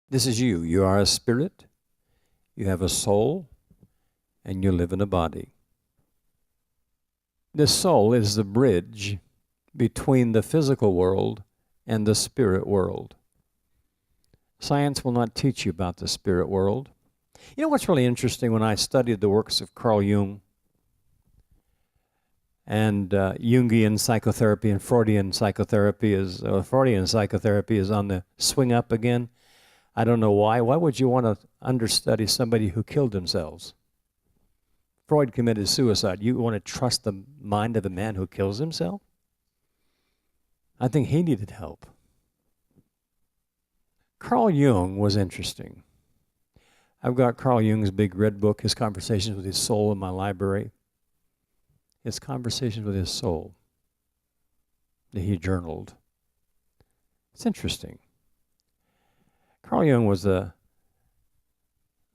This is you. You are a spirit, you have a soul, and you live in a body. The soul is the bridge between the physical world and the spirit world. Science will not teach you about the spirit world. You know what's really interesting? When I studied the works of Carl Jung and Jungian psychotherapy and Freudian psychotherapy is on the swing up again. I don't know why. Why would you want to understudy somebody who killed themselves? Freud committed suicide. You want to trust the mind of a man who kills himself? I think he needed help. Carl Jung was interesting. I've got Carl Jung's big red book, His Conversations with His Soul, in my library. His conversations with his soul that he journaled. It's interesting. Carl Jung was the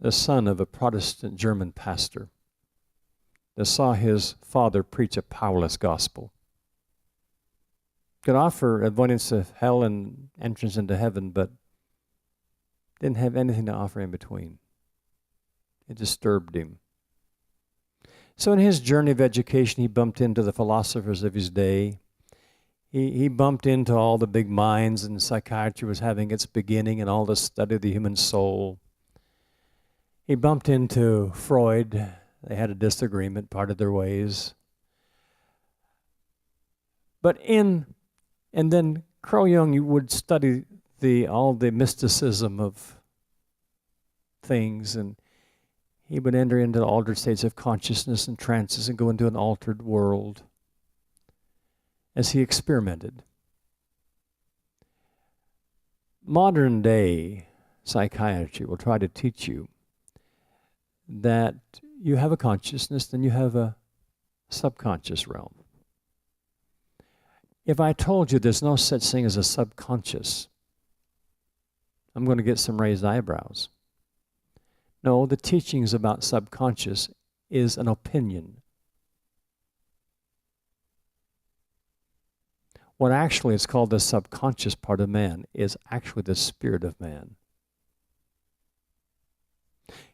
son of a Protestant German pastor that saw his father preach a powerless gospel. Could offer avoidance of hell and entrance into heaven, but didn't have anything to offer in between. It disturbed him. So in his journey of education, he bumped into the philosophers of his day. He bumped into all the big minds, and psychiatry was having its beginning, and all the study of the human soul. He bumped into Freud. They had a disagreement, parted their ways. And then Carl Jung, you would study all the mysticism of things, and he would enter into altered states of consciousness and trances and go into an altered world as he experimented. Modern day psychiatry will try to teach you that you have a consciousness, then you have a subconscious realm. If I told you there's no such thing as a subconscious, I'm going to get some raised eyebrows. No, the teachings about subconscious is an opinion. What actually is called the subconscious part of man is actually the spirit of man.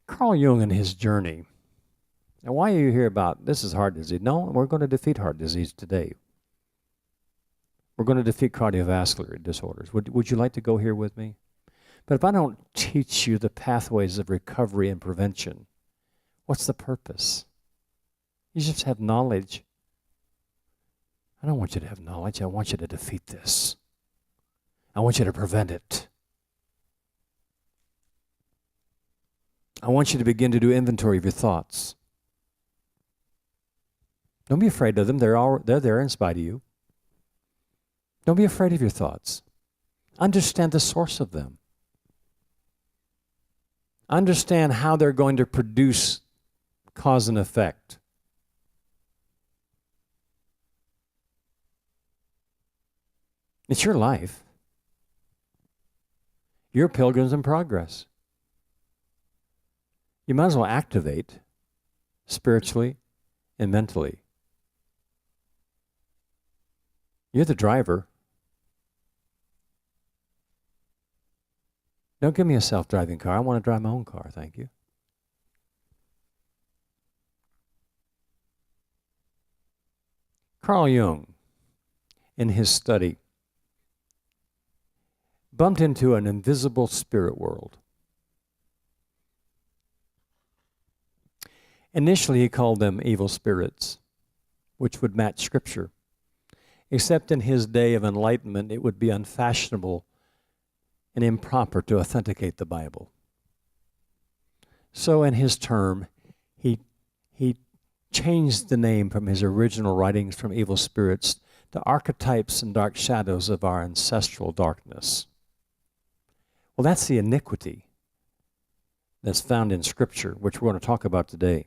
Carl Jung and his journey. Now, why are you here about this is heart disease? No, we're going to defeat heart disease today. We're going to defeat cardiovascular disorders. Would you like to go here with me? But if I don't teach you the pathways of recovery and prevention, what's the purpose? You just have knowledge. I don't want you to have knowledge. I want you to defeat this. I want you to prevent it. I want you to begin to do inventory of your thoughts. Don't be afraid of them. They're there in spite of you. Don't be afraid of your thoughts. Understand the source of them. Understand how they're going to produce cause and effect. It's your life. You're pilgrims in progress. You might as well activate spiritually and mentally. You're the driver. Don't give me a self-driving car. I want to drive my own car, thank you. Carl Jung, in his study, bumped into an invisible spirit world. Initially, he called them evil spirits, which would match Scripture. Except in his day of enlightenment, it would be unfashionable and improper to authenticate the Bible. So in his term, he changed the name from his original writings from evil spirits to archetypes and dark shadows of our ancestral darkness. Well, that's the iniquity that's found in Scripture, which we're going to talk about today.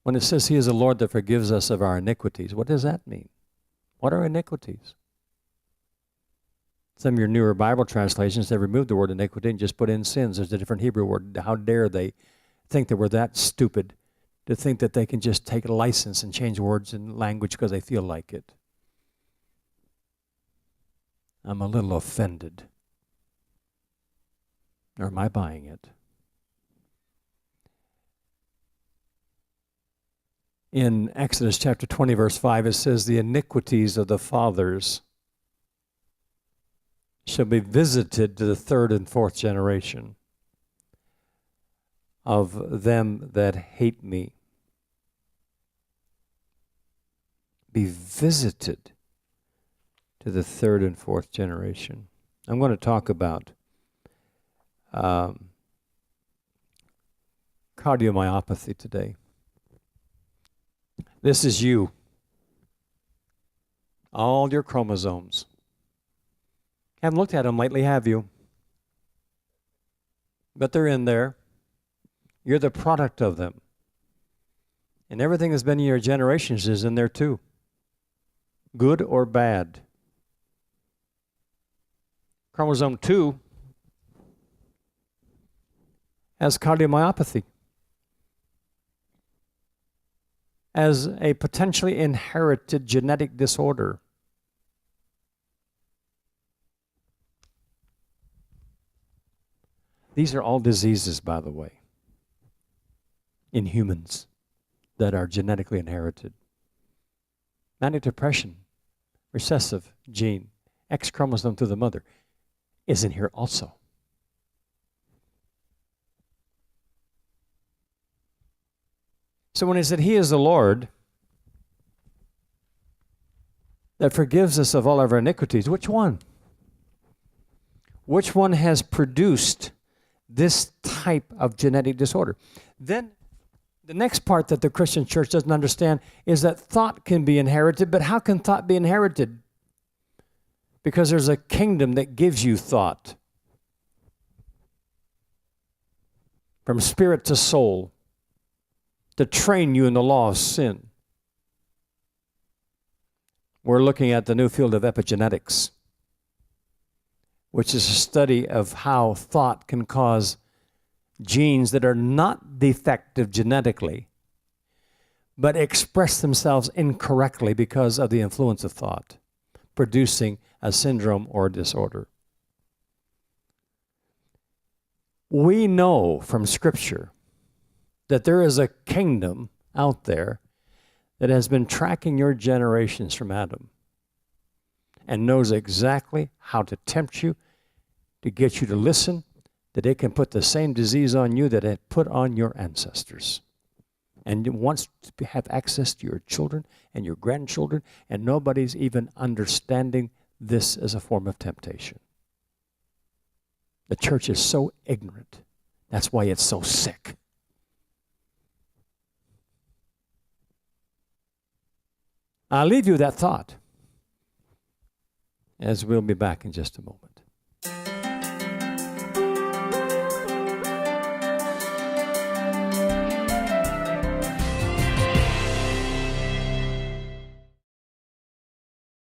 When it says he is the Lord that forgives us of our iniquities, what does that mean? What are iniquities? Some of your newer Bible translations, they removed the word iniquity and just put in sins. There's a different Hebrew word. How dare they think that we're that stupid to think that they can just take a license and change words and language because they feel like it. I'm a little offended. Or am I buying it? In Exodus chapter 20, verse 5, it says, the iniquities of the fathers shall be visited to the third and fourth generation of them that hate me. Be visited to the third and fourth generation. I'm going to talk about cardiomyopathy today. This is you. All your chromosomes. Haven't looked at them lately, have you? But they're in there. You're the product of them. And everything that's been in your generations is in there too. Good or bad. Chromosome 2 has cardiomyopathy as a potentially inherited genetic disorder. These are all diseases, by the way, in humans that are genetically inherited. Manic depression, recessive gene, X chromosome through the mother, is in here also. So when he said, he is the Lord that forgives us of all of our iniquities, which one? Which one has produced this type of genetic disorder? Then the next part that the Christian church doesn't understand is that thought can be inherited, but how can thought be inherited? Because there's a kingdom that gives you thought. From spirit to soul, to train you in the law of sin. We're looking at the new field of epigenetics, which is a study of how thought can cause genes that are not defective genetically, but express themselves incorrectly because of the influence of thought, producing a syndrome or disorder. We know from Scripture that there is a kingdom out there that has been tracking your generations from Adam and knows exactly how to tempt you, to get you to listen, that it can put the same disease on you that it put on your ancestors. And it wants to have access to your children and your grandchildren, and nobody's even understanding this as a form of temptation. The church is so ignorant. That's why it's so sick. I'll leave you with that thought, as we'll be back in just a moment.